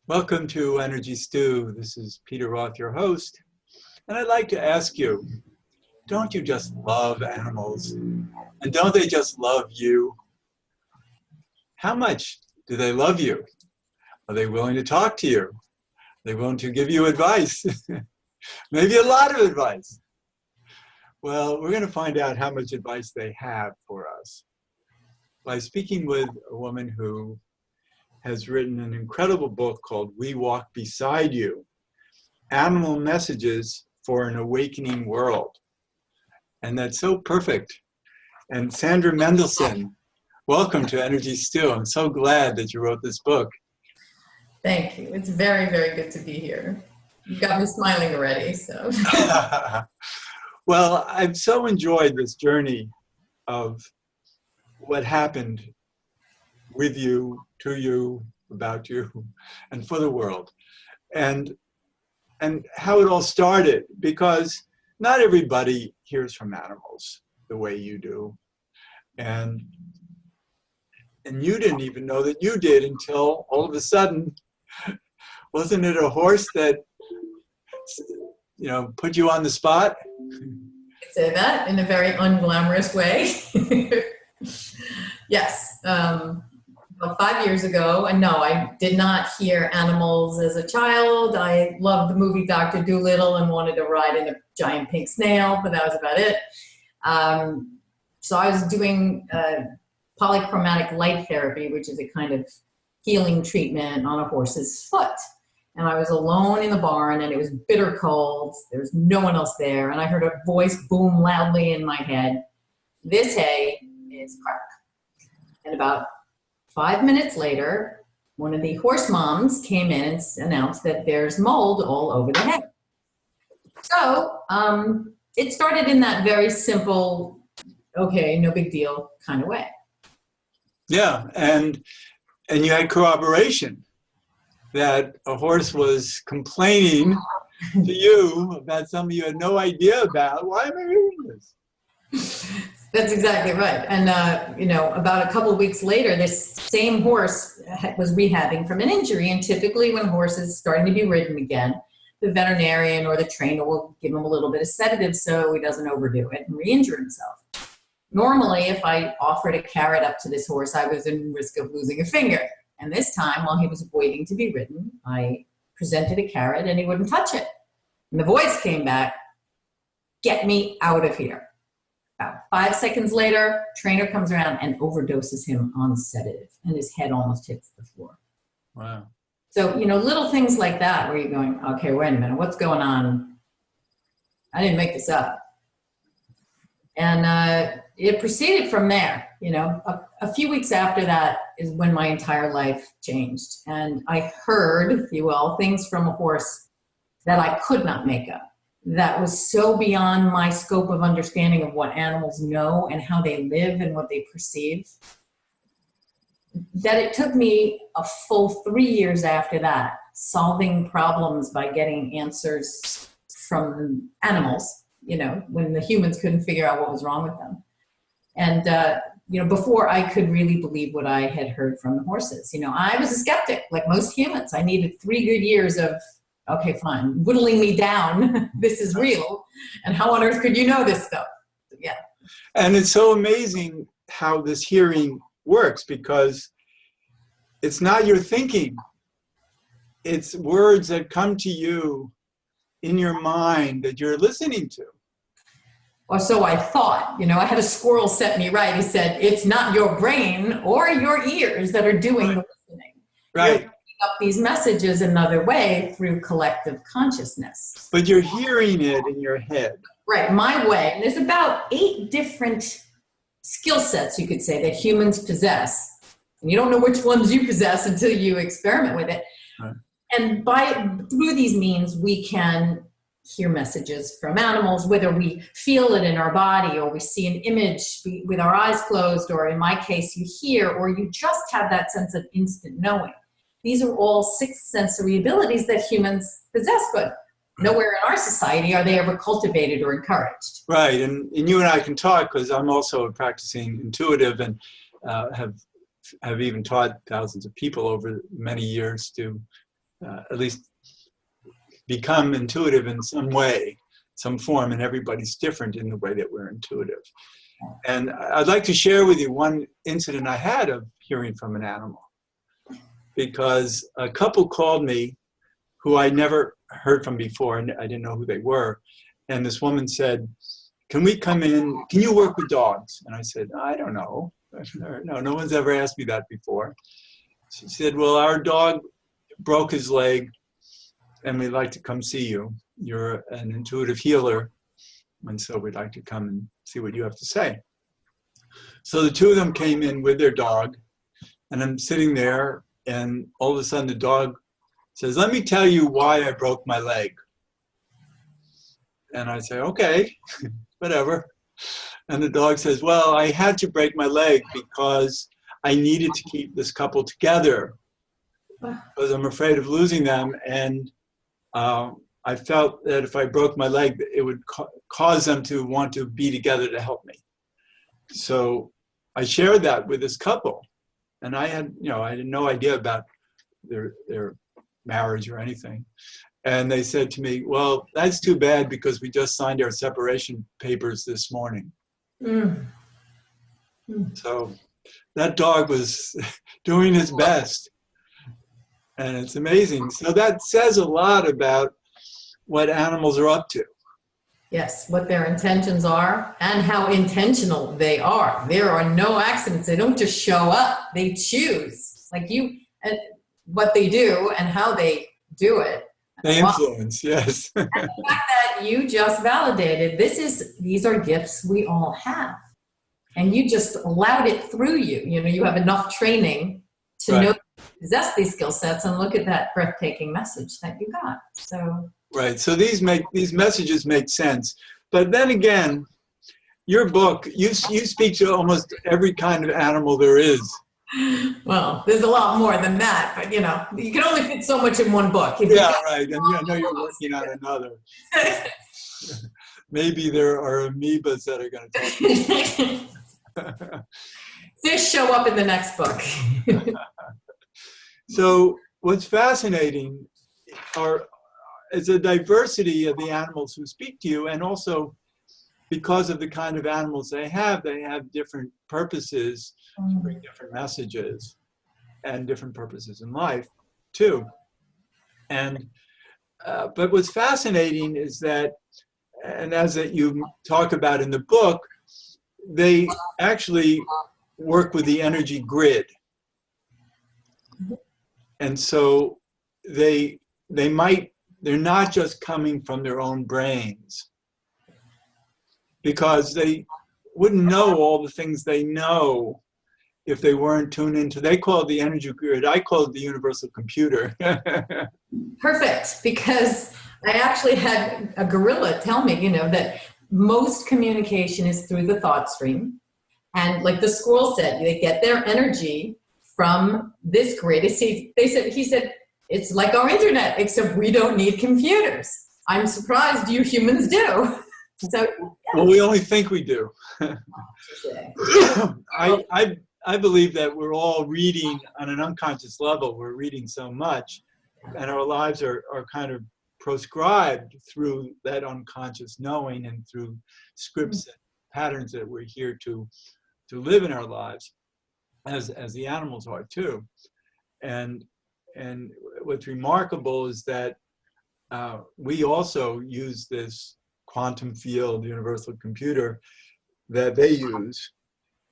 Welcome to Energy Stew. This is Peter Roth, your host. And I'd like to ask you, don't you just love animals? And don't they just love you? How much do they love you? Are they willing to talk to you? Are they willing to give you advice? Maybe a lot of advice. Well, we're going to find out how much advice they have for us by speaking with a woman who has written an incredible book called We Walk Beside You, Animal Messages for an Awakening World. And that's so perfect. And Sandra Mendelson, welcome to Energy Stew. I'm so glad that you wrote this book. Thank you. It's very, very good to be here. You got me smiling already, so. Well, I've so enjoyed this journey of what happened with you, to you, about you, and for the world, and how it all started, because not everybody hears from animals the way you do, and you didn't even know that you did until all of a sudden, wasn't it a horse that, put you on the spot? I'd say that in a very unglamorous way. Yes. About 5 years ago, and no, I did not hear animals as a child. I loved the movie Dr. Dolittle and wanted to ride in a giant pink snail, but that was about it. So I was doing polychromatic light therapy, which is a kind of healing treatment on a horse's foot. And I was alone in the barn, and it was bitter cold. There was no one else there, and I heard a voice boom loudly in my head, "This hay is crap." And about 5 minutes later, one of the horse moms came in and announced that there's mold all over the hay. So it started in that very simple, okay, no big deal kind of way. Yeah, and you had corroboration that a horse was complaining to you about something you had no idea about. Why am I reading this? That's exactly right. And, about a couple of weeks later, this same horse was rehabbing from an injury. And typically when a horse is starting to be ridden again, the veterinarian or the trainer will give him a little bit of sedative so he doesn't overdo it and re-injure himself. Normally, if I offered a carrot up to this horse, I was in risk of losing a finger. And this time, while he was waiting to be ridden, I presented a carrot and he wouldn't touch it. And the voice came back, "Get me out of here." About 5 seconds later, trainer comes around and overdoses him on sedative, and his head almost hits the floor. Wow. So, little things like that where you're going, okay, wait a minute, what's going on? I didn't make this up. And it proceeded from there. A few weeks after that is when my entire life changed. And I heard, if you will, things from a horse that I could not make up. That was so beyond my scope of understanding of what animals know and how they live and what they perceive, that it took me a full 3 years after that, solving problems by getting answers from animals, when the humans couldn't figure out what was wrong with them. And, before I could really believe what I had heard from the horses. I was a skeptic, like most humans. I needed 3 good years of, okay, fine, whittling me down. This is real. And how on earth could you know this stuff? Yeah. And it's so amazing how this hearing works, because it's not your thinking. It's words that come to you in your mind that you're listening to. Or so I thought. I had a squirrel set me right. He said, it's not your brain or your ears that are doing the listening. Right. You're up these messages another way through collective consciousness. But you're hearing it in your head. Right, my way. And there's about 8 different skill sets, you could say, that humans possess. And you don't know which ones you possess until you experiment with it. Right. And through these means, we can hear messages from animals, whether we feel it in our body or we see an image with our eyes closed, or in my case, you hear, or you just have that sense of instant knowing. These are all 6 sensory abilities that humans possess, but nowhere in our society are they ever cultivated or encouraged. Right, and you and I can talk, because I'm also a practicing intuitive and have even taught thousands of people over many years to at least become intuitive in some way, some form, and everybody's different in the way that we're intuitive. And I'd like to share with you one incident I had of hearing from an animal, because a couple called me who I never heard from before, and I didn't know who they were. And this woman said, can we come in? Can you work with dogs? And I said, I don't know. No one's ever asked me that before. She said, well, our dog broke his leg and we'd like to come see you. You're an intuitive healer. And so we'd like to come and see what you have to say. So the two of them came in with their dog, and I'm sitting there, and all of a sudden the dog says, let me tell you why I broke my leg. And I say, okay, whatever. And the dog says, well, I had to break my leg because I needed to keep this couple together because I'm afraid of losing them. And I felt that if I broke my leg, it would cause them to want to be together to help me. So I shared that with this couple. And I had no idea about their marriage or anything. And they said to me, well, that's too bad because we just signed our separation papers this morning. So that dog was doing his best. And it's amazing. So that says a lot about what animals are up to. Yes, what their intentions are and how intentional they are. There are no accidents. They don't just show up. They choose. Like you, and what they do and how they do it. They influence, yes. And the fact that you just validated, these are gifts we all have. And you just allowed it through you. You know, you have enough training to know you possess these skill sets, and look at that breathtaking message that you got. So right. So these messages make sense. But then again, your book, you speak to almost every kind of animal there is. Well, there's a lot more than that, but you know, you can only fit so much in one book. Yeah, right. And I know you're working on another. Maybe there are amoebas that are going to talk. Fish show up in the next book. So what's fascinating is a diversity of the animals who speak to you, and also because of the kind of animals they have different purposes to bring different messages and different purposes in life too. And but what's fascinating is that, and as that you talk about in the book, they actually work with the energy grid. And so they're not just coming from their own brains, because they wouldn't know all the things they know if they weren't tuned into, they call it the energy grid, I call it the universal computer. Perfect, because I actually had a gorilla tell me, you know, that most communication is through the thought stream. And like the squirrel said, they get their energy from this grid. He said, it's like our internet, except we don't need computers. I'm surprised you humans do. So, yeah. Well, we only think we do. I believe that we're all reading on an unconscious level. We're reading so much, and our lives are kind of proscribed through that unconscious knowing and through scripts and patterns that we're here to live in our lives, as the animals are too. And what's remarkable is that we also use this quantum field, universal computer, that they use.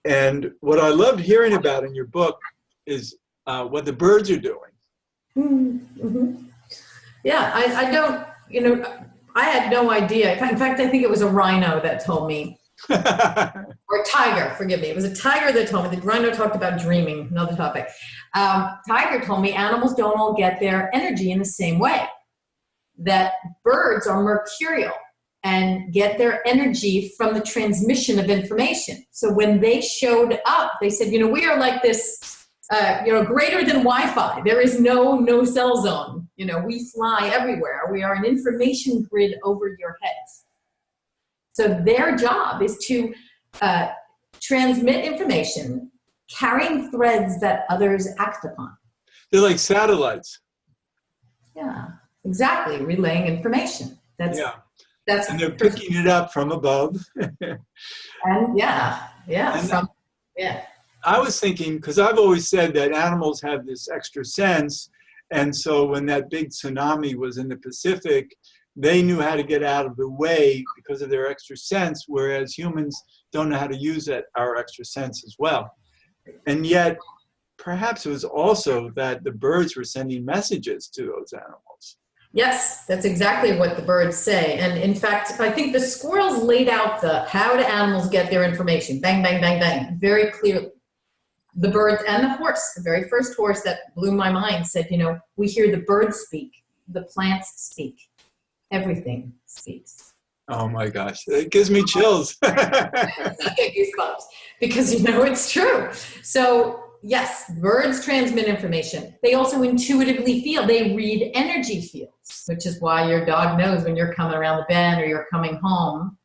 And what I loved hearing about in your book is what the birds are doing. Mm-hmm. Yeah, I don't, you know, I had no idea. In fact, I think it was a rhino that told me. Or tiger, forgive me. It was a tiger that told me. The rhino talked about dreaming, another topic. Tiger told me animals don't all get their energy in the same way. That birds are mercurial and get their energy from the transmission of information. So when they showed up, they said, you know, we are like this, you know, greater than Wi-Fi. There is no cell zone. You know, we fly everywhere. We are an information grid over your heads. So their job is to transmit information, carrying threads that others act upon. They're like satellites. Yeah, exactly. Relaying information. Yeah. That's And they're picking it up from above. and yeah, And from yeah. I was thinking, because I've always said that animals have this extra sense. And so when that big tsunami was in the Pacific, they knew how to get out of the way because of their extra sense, whereas humans don't know how to use our extra sense as well. And yet, perhaps it was also that the birds were sending messages to those animals. Yes, that's exactly what the birds say. And in fact, I think the squirrels laid out the how do animals get their information. Bang, bang, bang, bang. Very clearly. The birds and the horse, the very first horse that blew my mind said, we hear the birds speak, the plants speak, everything speaks. Oh my gosh, it gives me chills. Goosebumps, because it's true. So yes, birds transmit information. They also intuitively feel. They read energy fields, which is why your dog knows when you're coming around the bend or you're coming home.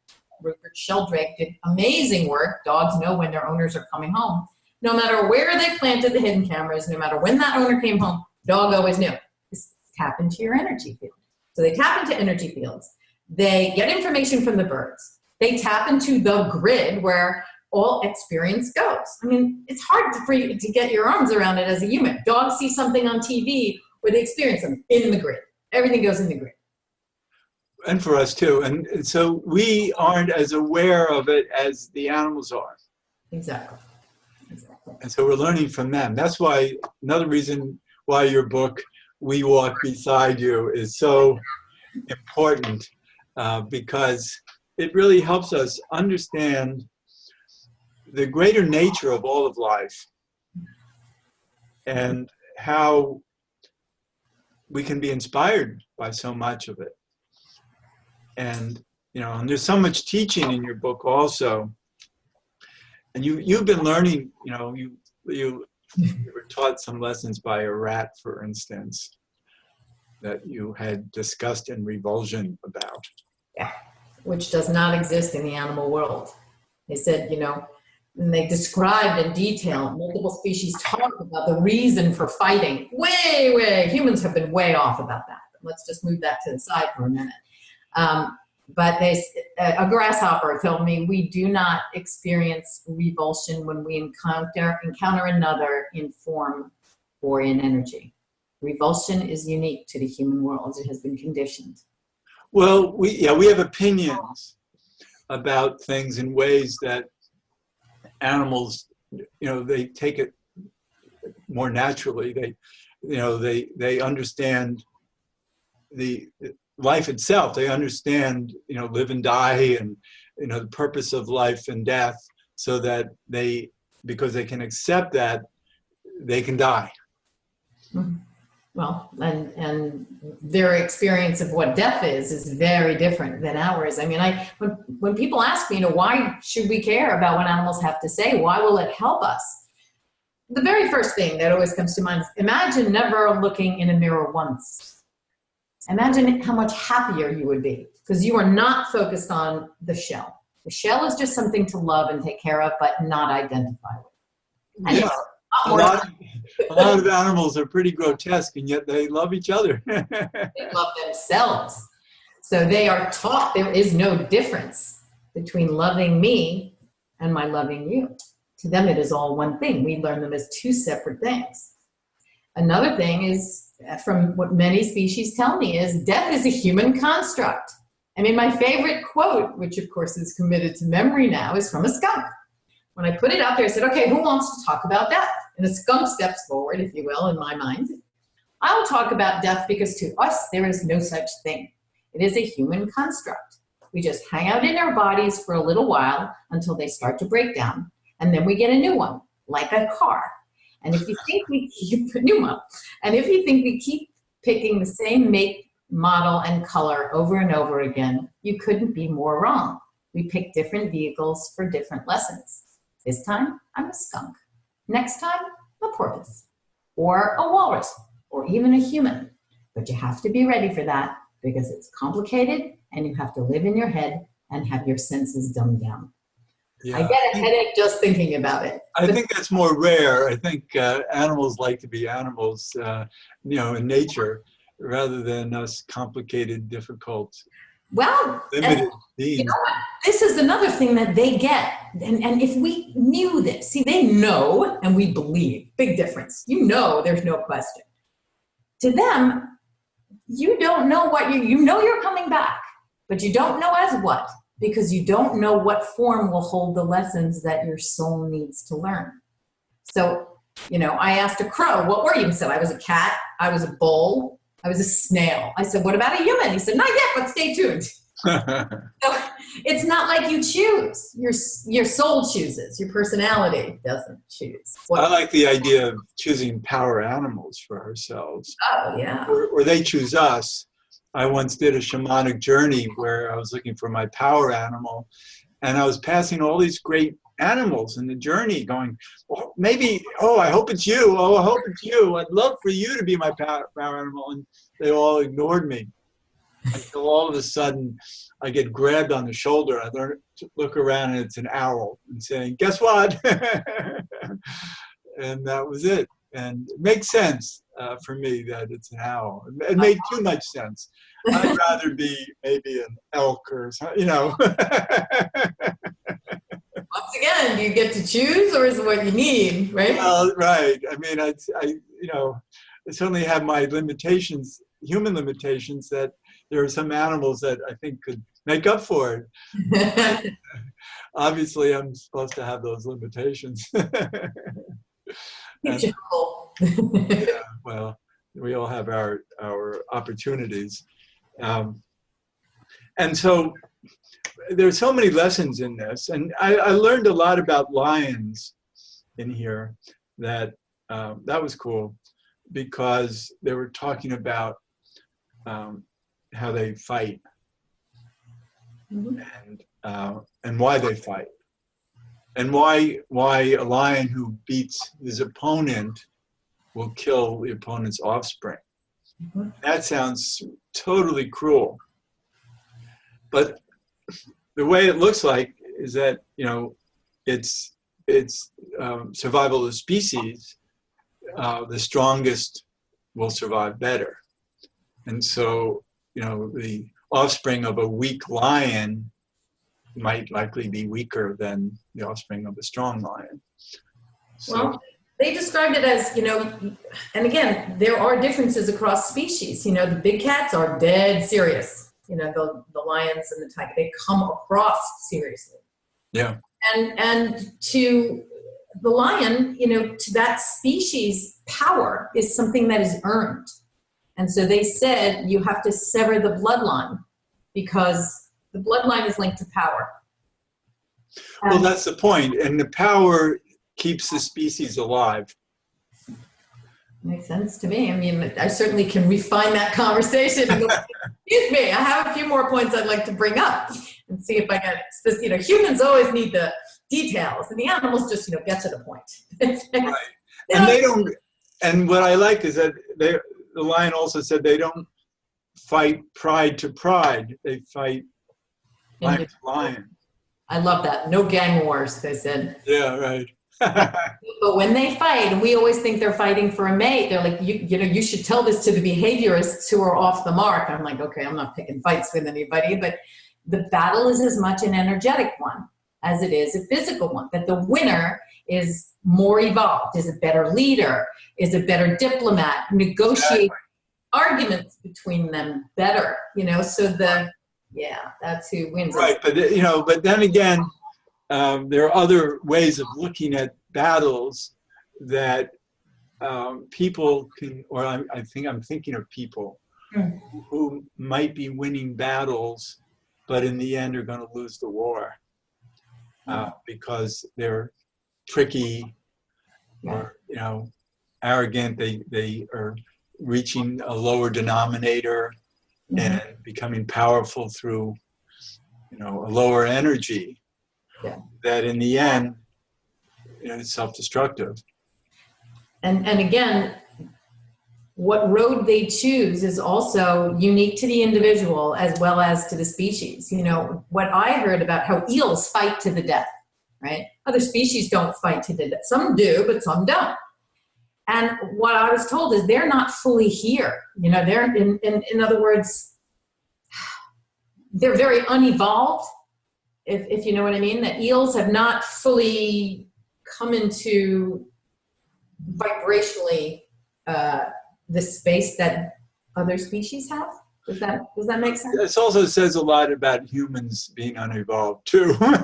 Rupert Sheldrake did amazing work. Dogs know when their owners are coming home. No matter where they planted the hidden cameras, no matter when that owner came home, dog always knew. Just tap into your energy field. So they tap into energy fields. They get information from the birds. They tap into the grid where all experience goes. I mean, it's hard for you to get your arms around it as a human. Dogs see something on TV where they experience them in the grid. Everything goes in the grid. And for us too. And so we aren't as aware of it as the animals are. Exactly. And so we're learning from them. That's why, another reason why your book, We Walk Beside You, is so important, because it really helps us understand the greater nature of all of life and how we can be inspired by so much of it. And, and there's so much teaching in your book also. And you've been learning, you were taught some lessons by a rat, for instance, that you had discussed in Revulsion about. Yeah, which does not exist in the animal world. They said, and they described in detail, multiple species talk about the reason for fighting. Humans have been way off about that. Let's just move that to the side for a minute. But a grasshopper told me we do not experience revulsion when we encounter another in form or in energy. Revulsion is unique to the human world. It has been conditioned. Well, we have opinions about things in ways that animals, they take it more naturally. They understand the life itself. They understand, live and die and, the purpose of life and death, so that because they can accept that, they can die. Mm-hmm. Well, and their experience of what death is very different than ours. I mean, when people ask me, why should we care about what animals have to say? Why will it help us? The very first thing that always comes to mind is imagine never looking in a mirror once. Imagine how much happier you would be, because you are not focused on the shell. The shell is just something to love and take care of, but not identify with. And yeah, a lot of animals are pretty grotesque, and yet they love each other. They love themselves. So they are taught there is no difference between loving me and my loving you. To them, it is all one thing. We learn them as two separate things. Another thing is, from what many species tell me, is death is a human construct. I mean, my favorite quote, which of course is committed to memory now, is from a skunk. When I put it out there, I said, okay, who wants to talk about death? And a skunk steps forward, if you will, in my mind. I will talk about death because to us, there is no such thing. It is a human construct. We just hang out in our bodies for a little while until they start to break down. And then we get a new one, like a car. And if you think we keep a new one, and if you think we keep picking the same make, model, and color over and over again, you couldn't be more wrong. We pick different vehicles for different lessons. This time, I'm a skunk. Next time, a porpoise, or a walrus, or even a human. But you have to be ready for that because it's complicated and you have to live in your head and have your senses dumbed down. Yeah. I get a headache just thinking about it. I think that's more rare. I think animals like to be animals, in nature. rather than us complicated, difficult, Well, limited you beings. know what? This is another thing that they get. And if we knew this, see, they know and we believe. Big difference. You know, there's no question. To them, you don't know what you know you're coming back, but you don't know as what, because you don't know what form will hold the lessons that your soul needs to learn. So, you know, I asked a crow, what were you? He said, I was a cat, I was a bull, I was a snail. I said, what about a human? He said, not yet, but stay tuned. So it's not like you choose. Your soul chooses. Your personality doesn't choose. I like the idea of choosing power animals for ourselves. Oh, yeah. Or they choose us. I once did a shamanic journey where I was looking for my power animal, and I was passing all these great animals in the journey going, well, maybe, oh, I hope it's you. Oh, I hope it's you. I'd love for you to be my power animal. And they all ignored me. Until all of a sudden, I get grabbed on the shoulder. I learn to look around, and it's an owl, and saying, "Guess what?" And that was it. And it makes sense for me that it's an owl. It made too much sense. I'd rather be maybe an elk or something, you know. Once again, do you get to choose, or is it what you need, right? Well, right. I mean, I certainly have my limitations, human limitations, that there are some animals that I think could make up for it. Obviously, I'm supposed to have those limitations. And, yeah, well, we all have our opportunities. And so there's so many lessons in this. And I learned a lot about lions in here that was cool, because they were talking about how they fight, and why they fight, and why a lion who beats his opponent will kill the opponent's offspring. That sounds totally cruel, but the way it looks like is that, you know, it's survival of the species. The strongest will survive better, and so, you know, the offspring of a weak lion might likely be weaker than the offspring of a strong lion. So, well, they described it as, you know, and again, there are differences across species. You know, the big cats are dead serious. You know, the lions and the tiger, they come across seriously. yeah. And to the lion, you know, to that species, power is something that is earned. And so they said you have to sever the bloodline, because the bloodline is linked to power. Well, that's the point. And the power keeps the species alive. Makes sense to me. I mean, I certainly can refine that conversation. And go, excuse me, I have a few more points I'd like to bring up and see if I get this. You know, humans always need the details, and the animals just, you know, get to the point. Right. And they don't. And what I like is that the lion also said they don't fight pride to pride. They fight lion to lion. I love that. No gang wars, they said. Yeah, right. But when they fight, and we always think they're fighting for a mate, they're like, you know, you should tell this to the behaviorists who are off the mark. I'm like, okay, I'm not picking fights with anybody, but the battle is as much an energetic one as it is a physical one. That the winner is more evolved, is a better leader, is a better diplomat, negotiate arguments between them better, you know, so that's who wins. Right, but, you know, but then again, there are other ways of looking at battles that people can, or I think I'm thinking of people who might be winning battles, but in the end are going to lose the war because they're tricky or, you know, arrogant. They are reaching a lower denominator and becoming powerful through, you know, a lower energy. That in the end, you know, it's self-destructive. And again, what road they choose is also unique to the individual as well as to the species. You know, what I heard about how eels fight to the death, right? Other species don't fight to the death. Some do, but some don't. And what I was told is they're not fully here. You know, they're in other words, they're very unevolved, if you know what I mean. That eels have not fully come into vibrationally the space that other species have. Does that make sense? This also says a lot about humans being unevolved too. But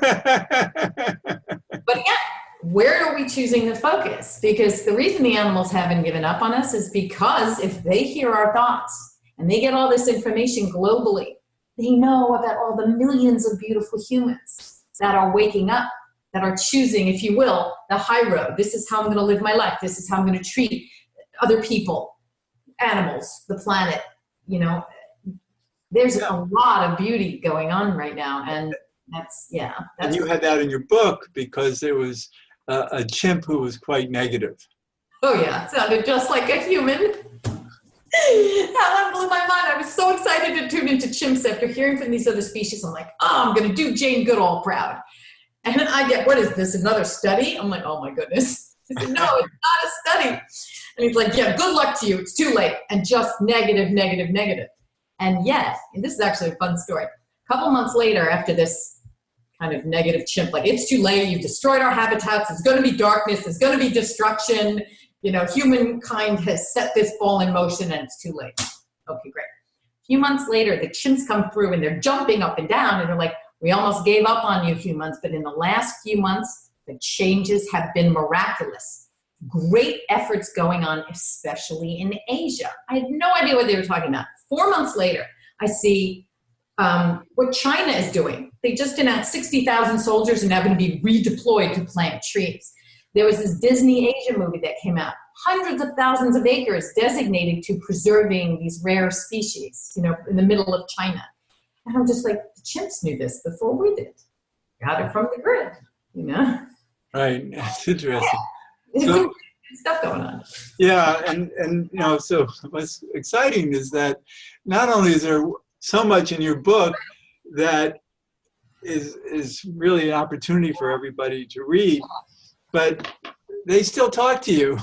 yeah, where are we choosing to focus? Because the reason the animals haven't given up on us is because if they hear our thoughts and they get all this information globally, they know about all the millions of beautiful humans that are waking up, that are choosing, if you will, the high road. This is how I'm going to live my life. This is how I'm going to treat other people, animals, the planet. You know, there's a lot of beauty going on right now. And and you had that in your book because there was a chimp who was quite negative. Oh yeah, sounded just like a human. That one blew my mind. I was so excited to tune into chimps after hearing from these other species. I'm like, oh, I'm going to do Jane Goodall proud. And then I get, what is this, another study? I'm like, oh my goodness. He said, no, it's not a study. And he's like, yeah, good luck to you. It's too late. And just negative, negative, negative. And yet, and this is actually a fun story. A couple months later, after this kind of negative chimp, like, it's too late. You've destroyed our habitats. There's going to be darkness. There's going to be destruction. You know, humankind has set this ball in motion and it's too late. Okay, great. A few months later, the chimps come through and they're jumping up and down and they're like, we almost gave up on you humans, but in the last few months, the changes have been miraculous. Great efforts going on, especially in Asia. I had no idea what they were talking about. 4 months later, I see what China is doing. They just announced 60,000 soldiers are now going to be redeployed to plant trees. There was this Disney Asia movie that came out, hundreds of thousands of acres designated to preserving these rare species, you know, in the middle of China. And I'm just like, the chimps knew this before we did. Got it from the grid, you know? Right, it's interesting. Yeah. So, stuff going on. yeah, and you know, so what's exciting is that not only is there so much in your book that is really an opportunity for everybody to read, but they still talk to you.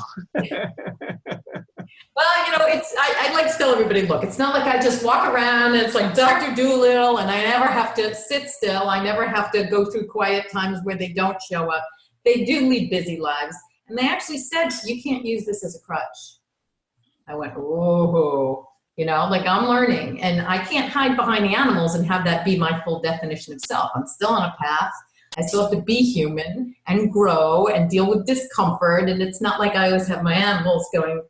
Well, you know, I like to tell everybody, look, it's not like I just walk around and it's like Dr. Dolittle and I never have to sit still. I never have to go through quiet times where they don't show up. They do lead busy lives. And they actually said, you can't use this as a crutch. I went, oh, you know, like I'm learning and I can't hide behind the animals and have that be my full definition of self. I'm still on a path. I still have to be human and grow and deal with discomfort. And it's not like I always have my animals going,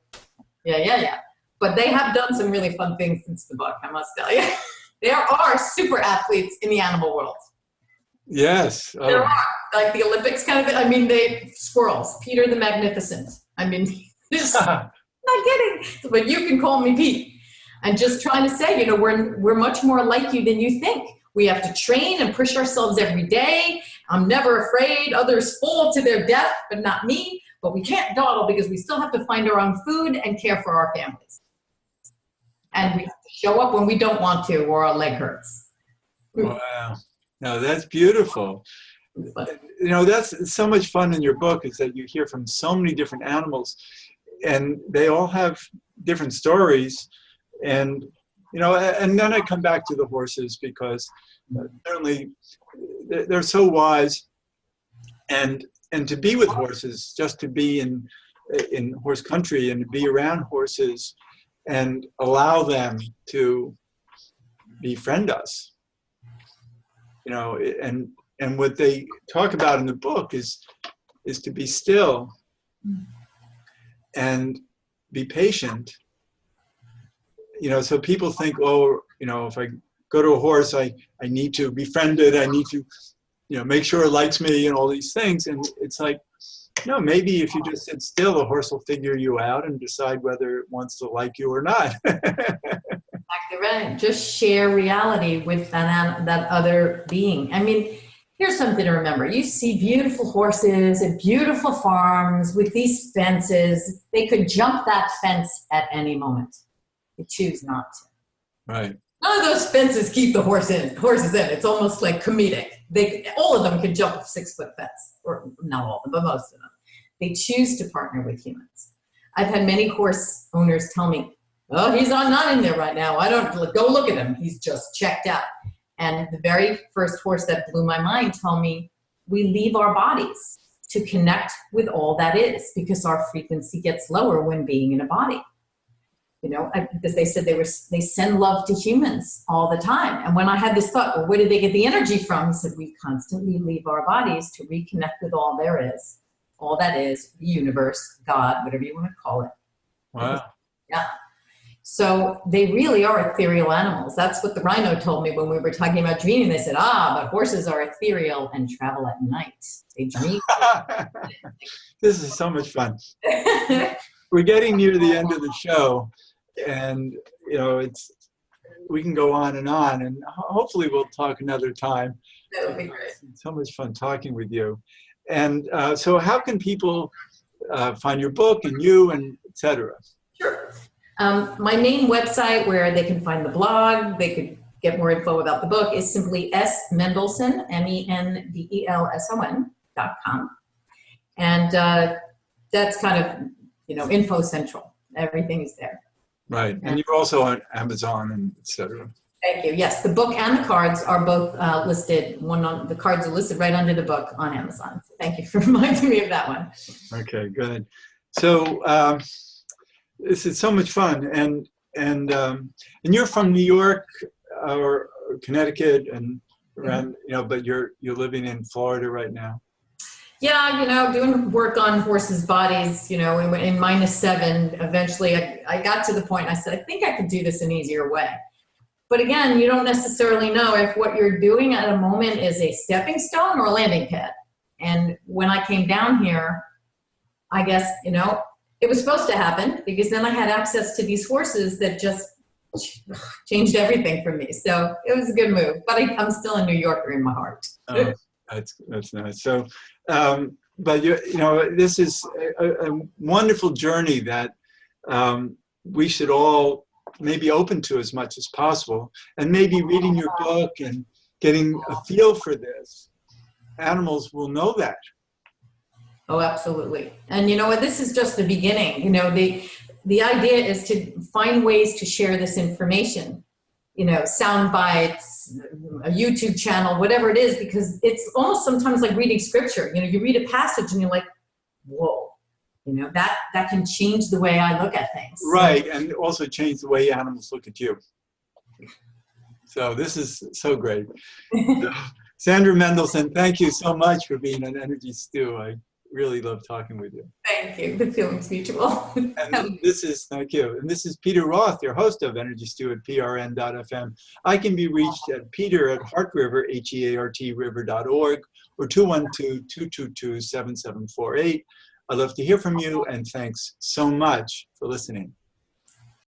yeah. But they have done some really fun things since the book, I must tell you. There are super athletes in the animal world. Yes. Oh. There are. Like the Olympics kind of, I mean, squirrels, Peter the Magnificent. I mean, just, not kidding. But you can call me Pete. I'm just trying to say, you know, we're much more like you than you think. We have to train and push ourselves every day. I'm never afraid. Others fall to their death, but not me. But we can't dawdle because we still have to find our own food and care for our families. And we have to show up when we don't want to or our leg hurts. Wow. No, that's beautiful. You know, that's so much fun in your book is that you hear from so many different animals and they all have different stories. And, you know, and then I come back to the horses because certainly they're so wise. And to be with horses, just to be in horse country and to be around horses and allow them to befriend us, you know, and what they talk about in the book is to be still and be patient. You know, so people think, oh, you know, if I go to a horse, I need to befriend it. I need to, you know, make sure it likes me and all these things. And it's like, no, maybe if you just sit still, the horse will figure you out and decide whether it wants to like you or not. Exactly right. Just share reality with that other being. I mean, here's something to remember. You see beautiful horses and beautiful farms with these fences. They could jump that fence at any moment. They choose not to. Right. None of those fences keep the horses in. It's almost like comedic. All of them could jump a 6-foot fence, or not all of them, but most of them. They choose to partner with humans. I've had many horse owners tell me, oh, he's not in there right now. I don't, go look at him. He's just checked out. And the very first horse that blew my mind told me, we leave our bodies to connect with all that is, because our frequency gets lower when being in a body. You know, because they said they send love to humans all the time. And when I had this thought, well, where did they get the energy from? He said, we constantly leave our bodies to reconnect with all there is, all that is, the universe, God, whatever you want to call it. Wow. Yeah. So they really are ethereal animals. That's what the rhino told me when we were talking about dreaming. They said, but horses are ethereal and travel at night. They dream. This is so much fun. We're getting near the end of the show, and you know, we can go on, and hopefully we'll talk another time. That would be great. It's so much fun talking with you. And so how can people find your book and you and etc.? Sure. My main website where they can find the blog, they could get more info about the book, is simply Mendelson, mendelson.com. And that's kind of, you know, info central. Everything is there. Right. And you're also on Amazon and etc. Thank you. Yes, the book and the cards are both listed. The cards are listed right under the book on Amazon. So thank you for reminding me of that one. Okay, good. So this is so much fun, and you're from New York or Connecticut and around, you know, but you're living in Florida right now. Yeah, you know, doing work on horses' bodies, you know, in -7, eventually I got to the point, I said, I think I could do this an easier way. But again, you don't necessarily know if what you're doing at a moment is a stepping stone or a landing pad. And when I came down here, I guess, you know, it was supposed to happen, because then I had access to these horses that just changed everything for me. So it was a good move, but I'm still a New Yorker in my heart. Oh, that's nice. So, but you know, this is a wonderful journey that we should all maybe open to as much as possible, and maybe reading your book and getting a feel for this. Animals will know that. Oh, absolutely. And you know what, this is just the beginning. You know, the idea is to find ways to share this information, you know, sound bites, a YouTube channel, whatever it is, because it's almost sometimes like reading scripture. You know, you read a passage and you're like, whoa, you know, that can change the way I look at things. Right, and also change the way animals look at you. So this is so great. Sandra Mendelson, thank you so much for being on Energy Stew. I really love talking with you. Thank you. The feeling's mutual. And this is, thank you. And this is Peter Roth, your host of Energy Stew at prn.fm. I can be reached at peter@heartriver, HEART river.org, or 212-222-7748. I'd love to hear from you, and thanks so much for listening.